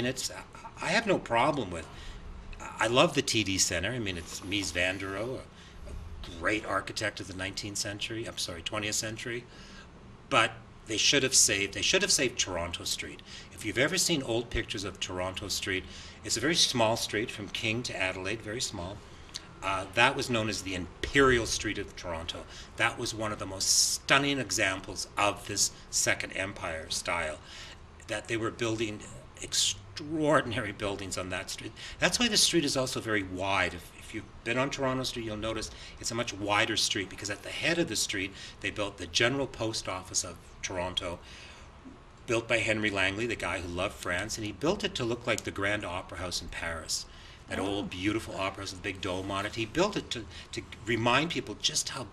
mean, I have no problem with. I love the TD Center. I mean, it's Mies van der Rohe, a great architect of the 19th century. I'm sorry, 20th century. But they should have saved Toronto Street. If you've ever seen old pictures of Toronto Street, it's a very small street from King to Adelaide, very small. That was known as the Imperial Street of Toronto. That was one of the most stunning examples of this Second Empire style, that they were building extraordinary buildings on that street. That's why the street is also very wide. If you've been on Toronto Street, you'll notice it's a much wider street, because at the head of the street, they built the General Post Office of Toronto, built by Henry Langley, the guy who loved France, and he built it to look like the Grand Opera House in Paris. That old, beautiful opera house with a big dome on it. He built it to remind people just how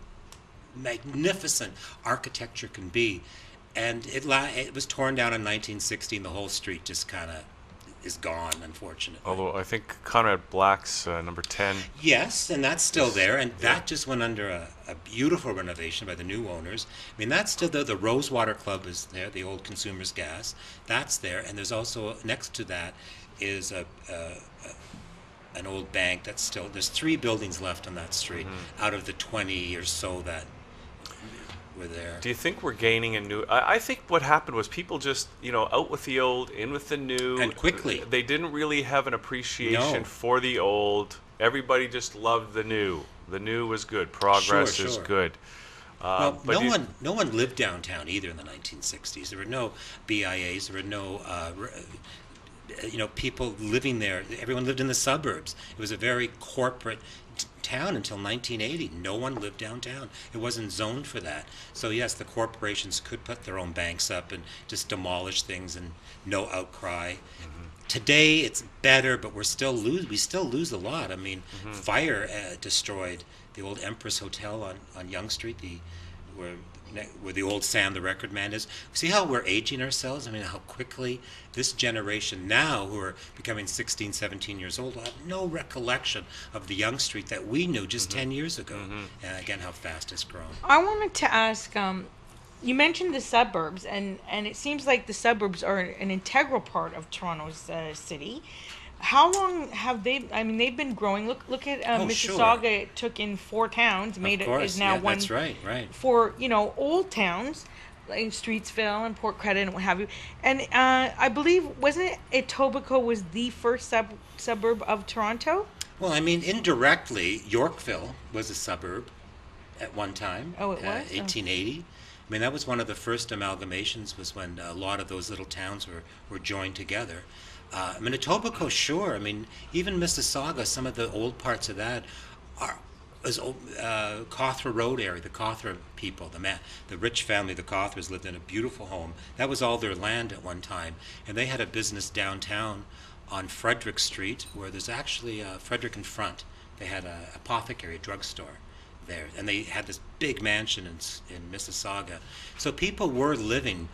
magnificent architecture can be. And it was torn down in 1960, and the whole street just kind of is gone, unfortunately. Although I think Conrad Black's number 10. Yes, and that's still there, and that just went under a beautiful renovation by the new owners. I mean, that's still there. The Rosewater Club is there, the old Consumers Gas. That's there, and there's also, next to that is an old bank that's still, there's 3 buildings left on that street out of the 20 or so that were there. Do you think we're gaining a new... I think what happened was people just, out with the old, in with the new. And quickly. They didn't really have an appreciation for the old. Everybody just loved the new. The new was good. Progress is good. Well, no one lived downtown either in the 1960s. There were no BIAs. There were no... people living there. Everyone lived in the suburbs. It was a very corporate town until 1980. No one lived downtown. It wasn't zoned for that. So yes, the corporations could put their own banks up and just demolish things, and no outcry. Today it's better, but we still lose a lot. I mean, fire destroyed the old Empress Hotel on Yonge Street, where the old Sam the Record Man is. See how we're aging ourselves? I mean, how quickly this generation now, who are becoming 16, 17 years old, will have no recollection of the Yonge Street that we knew just 10 years ago. And again, how fast it's grown. I wanted to ask, you mentioned the suburbs, and it seems like the suburbs are an integral part of Toronto's city. How long have they? I mean, they've been growing. Look at Mississauga. Sure. It took in 4 towns, is now one. That's right. 4 old towns, like Streetsville and Port Credit and what have you. And I believe, wasn't it Etobicoke was the first suburb of Toronto? Well, I mean, indirectly, Yorkville was a suburb at one time. Oh, it was? 1880. I mean, that was one of the first amalgamations. Was when a lot of those little towns were joined together. I mean, Etobicoke, sure. I mean, even Mississauga, some of the old parts of that is Cawthra Road area. The Cawthra people, the rich family, the Cawthras, lived in a beautiful home. That was all their land at one time, and they had a business downtown on Frederick Street, where there's actually Frederick in front. They had an apothecary, drugstore there, and they had this big mansion in Mississauga. So people were living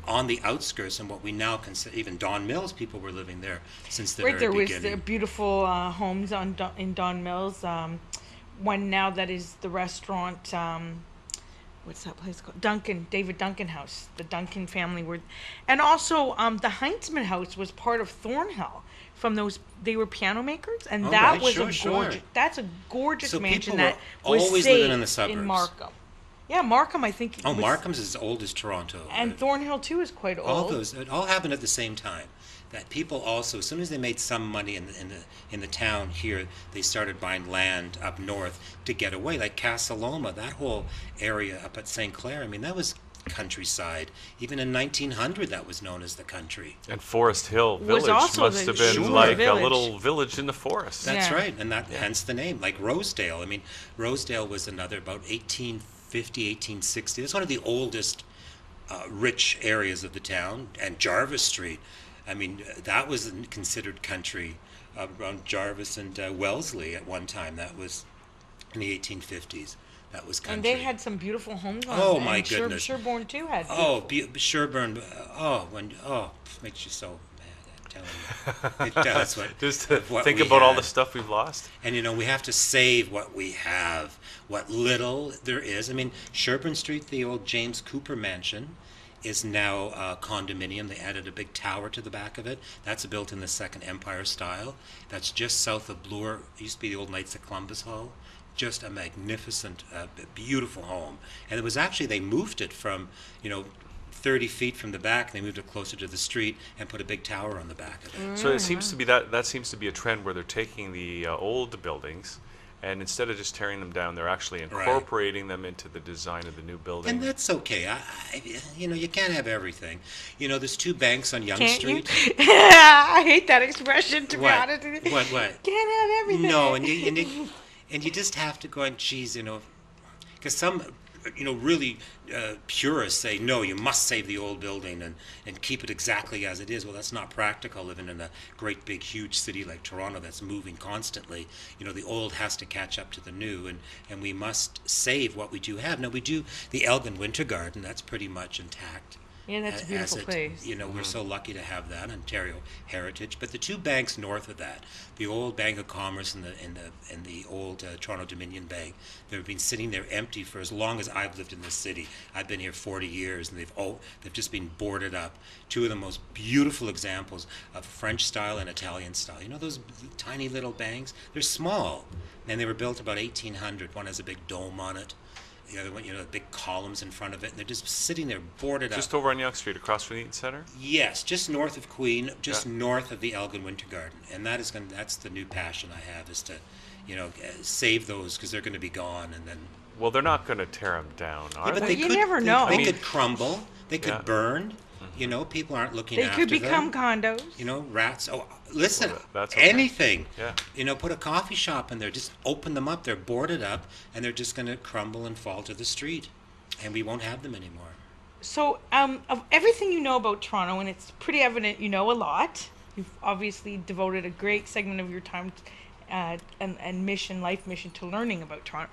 on the outskirts, and what we now consider, even Don Mills, people were living there since the very beginning. Right, there was the beautiful homes in Don Mills. One now that is the restaurant, what's that place called? David Duncan House. The Duncan family were, and also the Heintzman House was part of Thornhill. From those, they were piano makers, and that was gorgeous. That's a gorgeous mansion that was always saved living in the suburbs. In Markham. Yeah, Markham, I think. Markham's as old as Toronto. And Thornhill, too, is quite old. It all happened at the same time. That people also, as soon as they made some money in the town here, they started buying land up north to get away. Like Casa Loma, that whole area up at St. Clair, I mean, that was countryside. Even in 1900, that was known as the country. And Forest Hill Village must have been like a little village in the forest. That's right, and hence the name. Like Rosedale. I mean, Rosedale was another about 1850, 1860. It's one of the oldest rich areas of the town. And Jarvis Street, I mean, that was considered country around Jarvis and Wellesley at one time. That was in the 1850s. That was country. And they had some beautiful homes on Oh, my goodness. Sherbourne, too, had Sherbourne, makes you so mad, I'm telling you. It does. Just think about all the stuff we've lost. And, we have to save what we have, what little there is. I mean, Sherbourne Street, the old James Cooper mansion, is now a condominium. They added a big tower to the back of it. That's built in the Second Empire style. That's just south of Bloor. It used to be the old Knights of Columbus Hall. Just a magnificent, beautiful home. And it was actually, they moved it from, 30 feet from the back, they moved it closer to the street and put a big tower on the back of it. So it seems to be that seems to be a trend where they're taking the old buildings, and instead of just tearing them down, they're actually incorporating them into the design of the new building. And that's okay. You can't have everything. There's two banks on Yonge Can't Street. you? I hate that expression, to be What? honest with you. What? Can't have everything. No, and you just have to go and geez, because some, really purists say no, you must save the old building and keep it exactly as it is. Well, that's not practical. Living in a great big huge city like Toronto that's moving constantly, the old has to catch up to the new, and we must save what we do have. Now we do the Elgin Winter Garden. That's pretty much intact. Yeah, that's a beautiful place. We're so lucky to have that, Ontario heritage. But the two banks north of that, the old Bank of Commerce and the old Toronto Dominion Bank, they've been sitting there empty for as long as I've lived in this city. I've been here 40 years, and they've just been boarded up. Two of the most beautiful examples of French style and Italian style. Those tiny little banks? They're small, and they were built about 1800. One has a big dome on it. The other one, big columns in front of it, and they're just sitting there boarded up. Just over on Yonge Street, across from the Eaton Centre? Yes, just north of Queen, just north of the Elgin Winter Garden. And that's the new passion I have, is to, save those, because they're going to be gone, and then... Well, they're not going to tear them down, are but they? You never know. They could crumble, they could burn, people aren't looking after them. They could become condos. Rats. Oh, listen, Well, that's okay. anything. Yeah. Put a coffee shop in there, just open them up, they're boarded up, and they're just going to crumble and fall to the street. And we won't have them anymore. So, of everything you know about Toronto, and it's pretty evident you know a lot, you've obviously devoted a great segment of your time and life mission to learning about Toronto.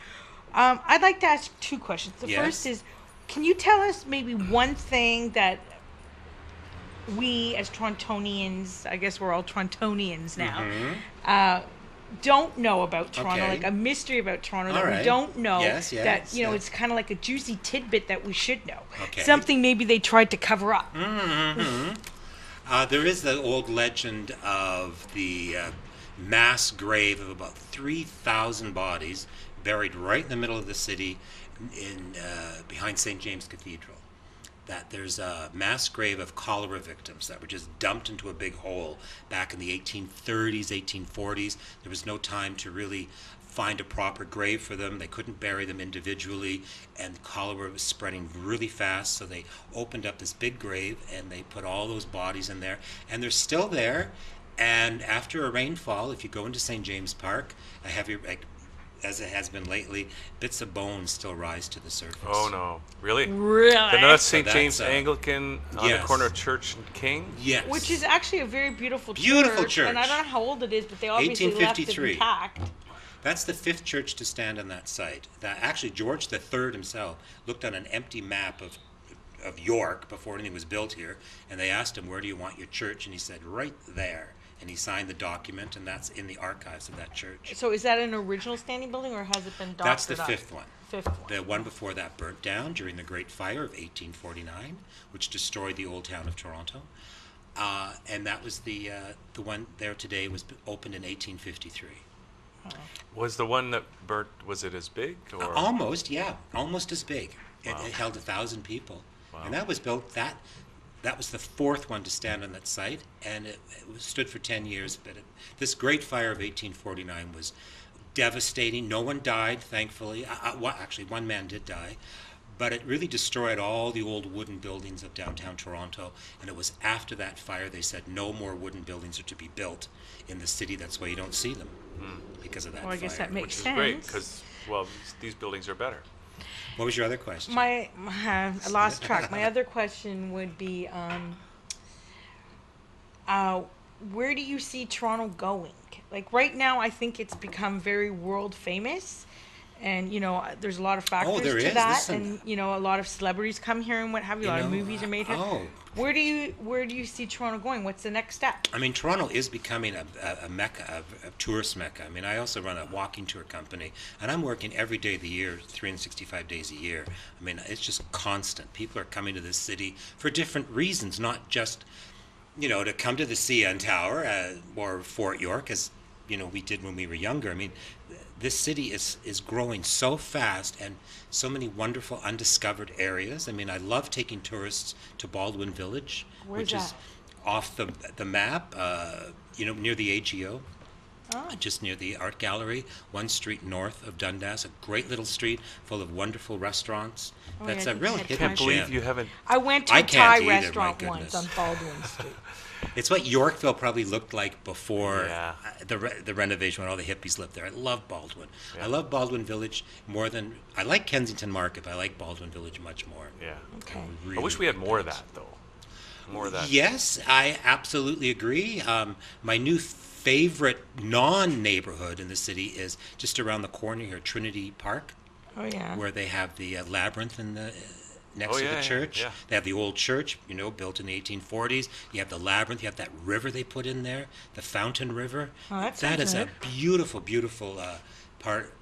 I'd like to ask two questions. The first is, can you tell us maybe one thing that we as Torontonians, I guess we're all Torontonians now, don't know about Toronto, like a mystery about Toronto that we don't know, that, it's kind of like a juicy tidbit that we should know. Something maybe they tried to cover up. There is the old legend of the mass grave of about 3,000 bodies buried right in the middle of the city behind St. James Cathedral. That there's a mass grave of cholera victims that were just dumped into a big hole back in the 1830s, 1840s. There was no time to really find a proper grave for them. They couldn't bury them individually, and cholera was spreading really fast, so they opened up this big grave and they put all those bodies in there, and they're still there. And after a rainfall, if you go into St. James Park, a heavy, as it has been lately, bits of bones still rise to the surface. Oh no, really? Really? Then that's St. James Anglican on yes. the corner of Church and King? Yes. Which is actually a very beautiful church. And I don't know how old it is, but they obviously left it 1853. intact. That's the fifth church to stand on that site. Actually, George III himself looked on an empty map of York before anything was built here, and they asked him, "Where do you want your church?" And he said, "Right there." And he signed the document, and that's in the archives of that church. So is that an original standing building, or has it been doctored That's the up? fifth one. Fifth one. The one before that burnt down during the Great Fire of 1849, which destroyed the old town of Toronto. And that was the one there today was opened in 1853. Was the one that burnt, was it as big? Or? Almost, yeah. Almost as big. Wow. It held 1,000 people. Wow. And that was built, that was the fourth one to stand on that site, and it stood for 10 years. But this Great Fire of 1849 was devastating. No one died, thankfully. Actually, one man did die. But it really destroyed all the old wooden buildings of downtown Toronto. And it was after that fire they said no more wooden buildings are to be built in the city. That's why you don't see them, because of that fire. Well, I guess that makes Which is sense. great, because, well, these buildings are better. What was your other question? I lost track. My other question would be, where do you see Toronto going? Like right now, I think it's become very world famous, and there's a lot of factors there to is. that, Listen. and a lot of celebrities come here and what have you. A lot of movies are made here. Oh, Where do you see Toronto going? What's the next step? I mean, Toronto is becoming a mecca, a tourist mecca. I mean, I also run a walking tour company, and I'm working every day of the year, 365 days a year. I mean, it's just constant. People are coming to this city for different reasons, not just, to come to the CN Tower or Fort York, as, we did when we were younger. I mean, this city is growing so fast, and so many wonderful undiscovered areas. I mean, I love taking tourists to Baldwin Village, Where's which is that? off the map, near the AGO, Oh. just near the art gallery, one street north of Dundas, a great little street full of wonderful restaurants. Oh, That's yeah, I a think real I had hidden Can't believe gem. you haven't. I went to I a can't Thai either, my restaurant goodness. once on Baldwin Street. It's what Yorkville probably looked like before Yeah. the renovation when all the hippies lived there. I love Baldwin. Yeah. I love Baldwin Village more than I like Kensington Market, but I like Baldwin Village much more. Yeah. Okay. I wish we had more of that, though. More of that. Yes, I absolutely agree. My new favorite non-neighborhood in the city is just around the corner here, Trinity Park, Oh yeah. where they have the labyrinth in the next Oh, to yeah, the yeah, church. yeah. They have the old church, built in the 1840s. You have the labyrinth. You have that river they put in there, the Fountain River. Oh, that That sounds is a good. beautiful, beautiful part